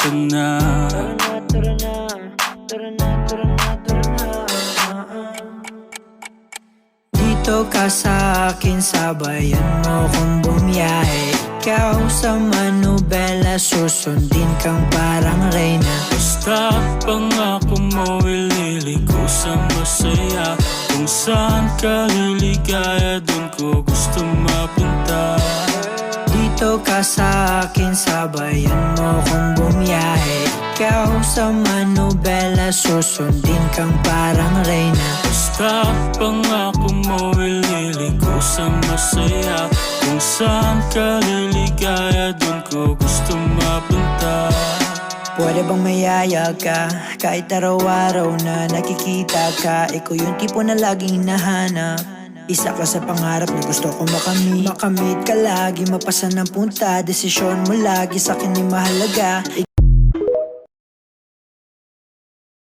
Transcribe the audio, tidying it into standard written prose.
ka na. Tara na, tara na, tara na, tara na, tara na. Dito ka sa akin, sabayan mo kong bumiyahe. Ikaw sa manubela, susundin kang parang reyna. Basta pangako mo, ililiko sa masaya. Kung saan ka liligaya, dun ko gusto mapunta. Dito ka sa akin, sabayan mo kong bumiyahe. Ikaw sa manubela, susundin kang parang reyna. Basta pangako mo, ililiko sa masaya. Kung saan ka liligaya, dun ko gusto mapunta. Pwede bang mayaya ka? Kahit araw-araw na nakikita ka, ikaw yung tipo na laging hinahanap. Isa ka sa pangarap na gusto ko makamit. Makamit ka lagi, mapasa ng punta. Desisyon mo lagi sa'kin ay mahalaga.